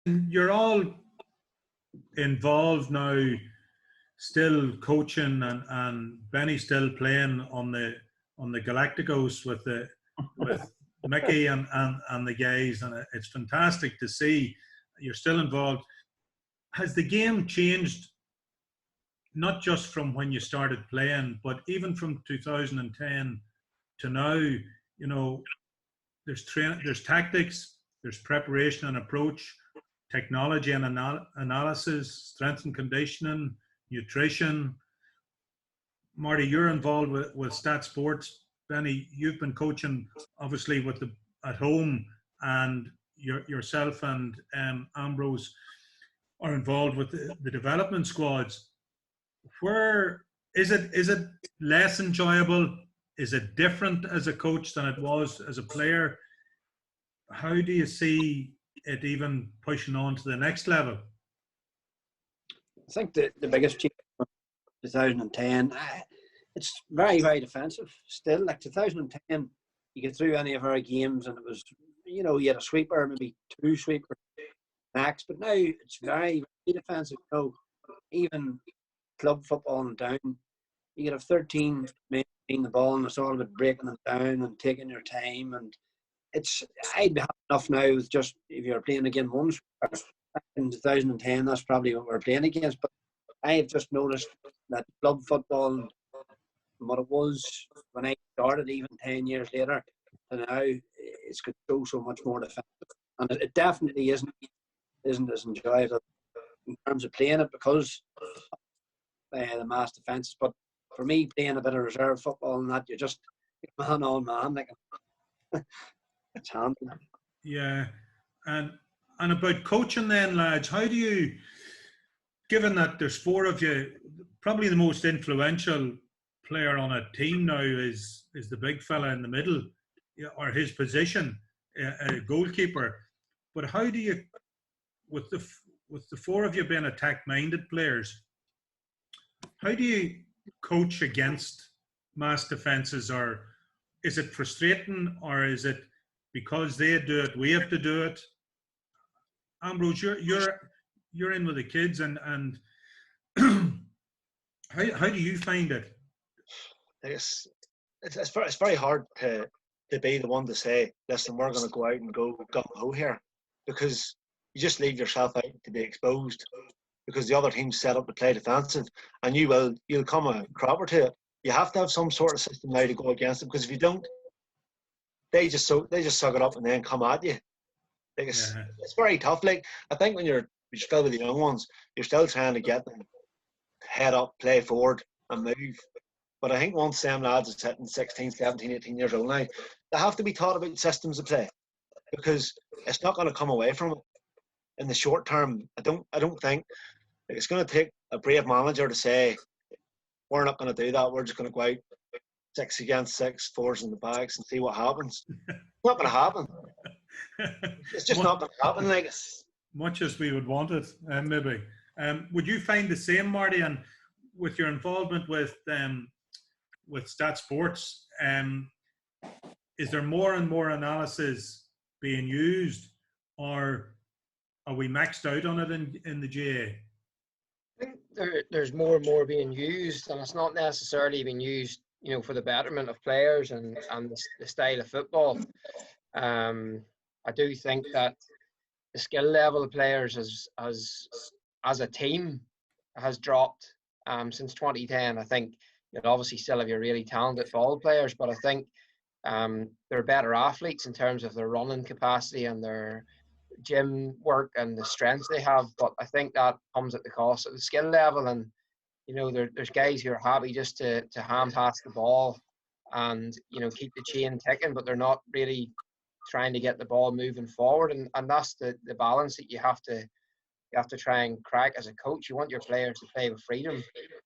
You're all involved now, still coaching, and Benny still playing on the Galacticos with Mickey and the guys, and it's fantastic to see you're still involved. Has the game changed, not just from when you started playing, but even from 2010 to now? You know, there's tactics, there's preparation and approach, technology and analysis, strength and conditioning, nutrition. Marty, you're involved with Stat Sports. Benny, you've been coaching obviously with at home, and yourself and Ambrose are involved with the development squads. Where is it less enjoyable? Is it different as a coach than it was as a player? How do you see it even pushing on to the next level? I think the biggest change from 2010, it's very, very defensive still. Like 2010, you get through any of our games and it was, you had a sweeper, maybe two sweepers max, but now it's very, very defensive. So even club football and down, you could have 13 men in the ball and it's all about breaking them down and taking your time. And I'd be happy enough now with just, if you're playing against one sweeper. In 2010, that's probably what we're playing against. But I have just noticed that club football, and what it was when I started, even 10 years later, to now, it's got so much more defensive. And it definitely isn't as enjoyable in terms of playing it because the mass defences. But for me, playing a bit of reserve football and that, you're just man on man. Like, it's handy. Yeah. And about coaching then, lads, how do you, given that there's four of you, probably the most influential player on a team now is the big fella in the middle, or his position, a goalkeeper. But how do you, with the four of you being attack-minded players, how do you coach against mass defences? Or is it frustrating, or is it because they do it, we have to do it? Ambrose, you're in with the kids, and how do you find it? It's very hard to be the one to say, listen, we're going to go out and go gung-ho here, because you just leave yourself out to be exposed, because the other team's set up to play defensive, and you'll come a cropper to it. You have to have some sort of system now to go against them, because if you don't, they just suck it up and then come at you. Like it's very tough. Like, I think when you're still with the young ones, you're still trying to get them head up, play forward and move. But I think once them lads are hitting 16, 17, 18 years old now, they have to be taught about systems of play, because it's not going to come away from it in the short term. I don't think it's going to take a brave manager to say, we're not going to do that, we're just going to go out 6 against 6, 4s in the backs and see what happens. It's not going to happen. It's just not going to happen. Like, much as we would want it, maybe. Would you find the same, Marty, and with your involvement with Stat Sports, is there more and more analysis being used, or are we maxed out on it in the GA? I think there's more and more being used, and it's not necessarily being used, for the betterment of players and the style of football. I do think that the skill level of players as a team has dropped since 2010. I think you'll obviously still have your really talented football players, but I think they're better athletes in terms of their running capacity and their gym work and the strengths they have. But I think that comes at the cost of the skill level. And there's guys who are happy just to hand pass the ball and keep the chain ticking, but they're not really trying to get the ball moving forward. And that's the balance that you have to try and crack as a coach. You want your players to play with freedom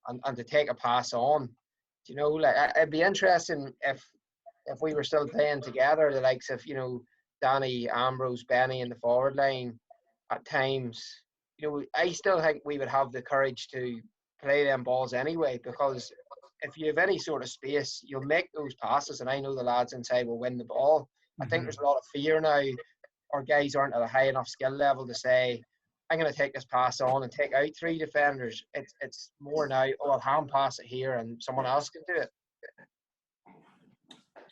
and to take a pass on. It'd be interesting if we were still playing together, the likes of Danny, Ambrose, Benny in the forward line at times. I still think we would have the courage to play them balls anyway, because if you have any sort of space, you'll make those passes, and I know the lads inside will win the ball. I think there's a lot of fear now. Our guys aren't at a high enough skill level to say, I'm going to take this pass on and take out 3 defenders. It's more now, oh, I'll hand pass it here and someone else can do it.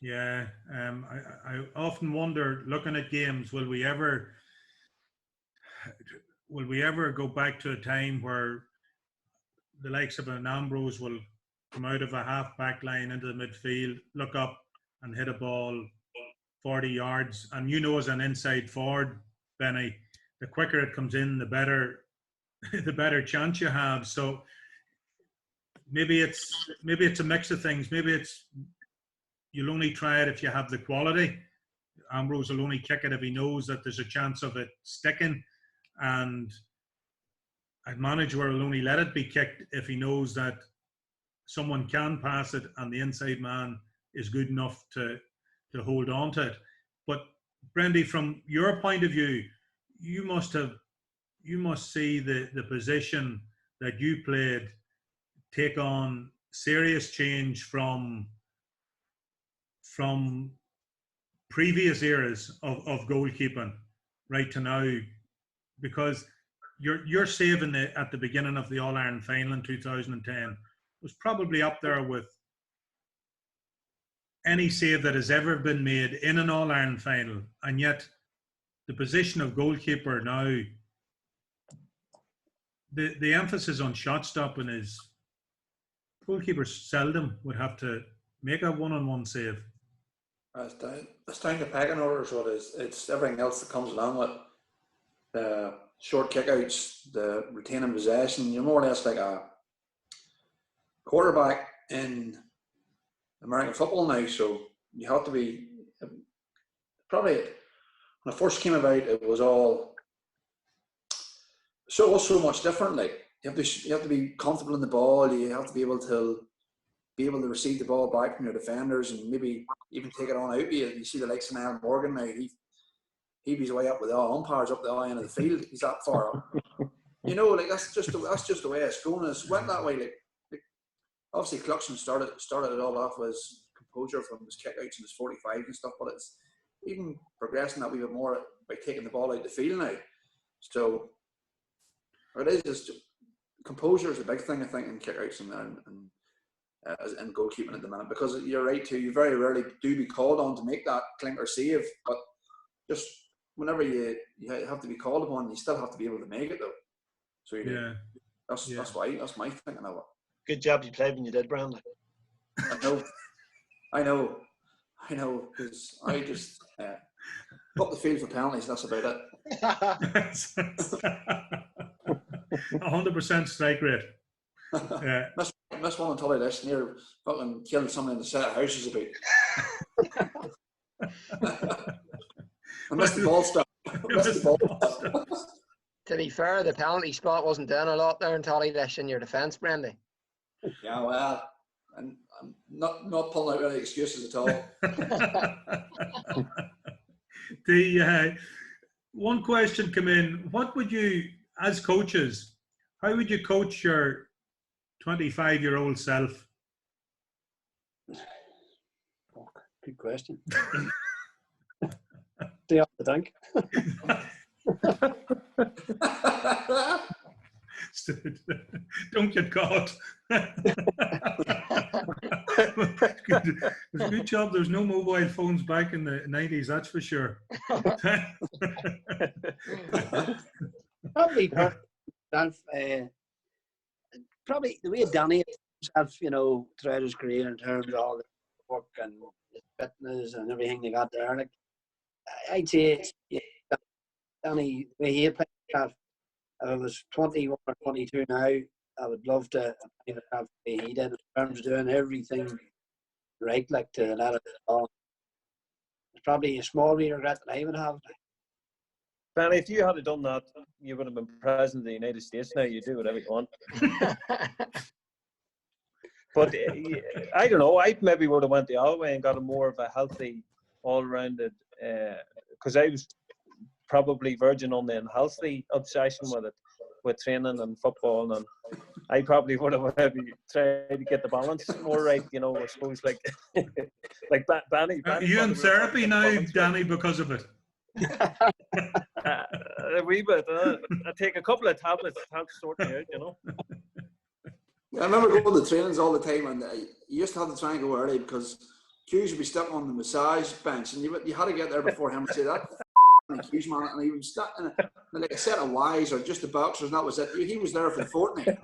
Yeah, I often wonder, looking at games, will we ever go back to a time where the likes of an Ambrose will come out of a half-back line into the midfield, look up and hit a ball 40 yards, and as an inside forward, Benny, the quicker it comes in, the better the better chance you have. So maybe it's a mix of things. Maybe it's you'll only try it if you have the quality. Ambrose will only kick it if he knows that there's a chance of it sticking, and a manager will only let it be kicked if he knows that someone can pass it and the inside man is good enough to hold on to it. But Brendy, from your point of view, you must see the position that you played take on serious change from previous eras of goalkeeping right to now, because your saving at the beginning of the All-Ireland final in 2010 was probably up there with any save that has ever been made in an All-Ireland final. And yet the position of goalkeeper now, the emphasis on shot stopping is goalkeepers seldom would have to make a one-on-one save. It's down to pecking order, so it's everything else that comes along with the short kickouts, the retaining possession. You're more or less like a quarterback in American football now, so you have to be probably when it first came about, it was all so much different. Like you have to be comfortable in the ball. You have to be able to receive the ball back from your defenders and maybe even take it on out. You see the likes of Niall Morgan now. He'd be way up with the umpires up the eye end of the field. He's that far up. Like that's just the way it's going. It's went that way. Like obviously Cluxton started it all off as composure from his kickouts and his 45 and stuff, but it's even progressing that wee bit more by taking the ball out the field now. So it is just composure is a big thing, I think, in kickouts and goalkeeping at the minute, because you're right too. You very rarely do be called on to make that clinker save, but just whenever you have to be called upon, you still have to be able to make it though. So that's my thinking of it. Good job you played when you did, Brandon. I know, because I just up the field for penalties. That's about it. 100% strike rate. Yeah. Miss one on Tully this near fucking killed someone in the set of houses about. I missed the ball stop. To be fair, the penalty spot wasn't doing a lot there in Tullydish in your defence, Brendy. Yeah, well, I'm not pulling out any excuses at all. The one question come in: what would you, as coaches, how would you coach your 25-year-old self? Good question. Stay up the tank. Don't get caught. Good job. There's no mobile phones back in the 90s, that's for sure. Probably the way Danny himself, throughout his career in terms of all the work and his fitness and everything they got there. Like I'd say, Danny, the way he played himself, if I was 21 or 22 now, I would love to have the way he did in terms of doing everything right, like to let it all. It's probably a small regret that I would have. Fanny, if you had done that, you would have been president of the United States now. You do whatever you want. But I don't know. I maybe would have went the other way and got a more of a healthy, all-rounded. Because I was probably verging on the unhealthy obsession with it, with training and football and I probably would have maybe tried to get the balance more right, you know, I suppose, like Benny. Are you in therapy now, Danny, because of it? A wee bit. I take a couple of tablets to help sort me out, you know. I remember going to the trainings all the time, and you used to have to try and go early because Hughes would be stuck on the massage bench, and you had to get there before him and say that. Hughes man, and he was stuck in like a set of Ys or just the boxers, and that was it. He was there for the fortnight.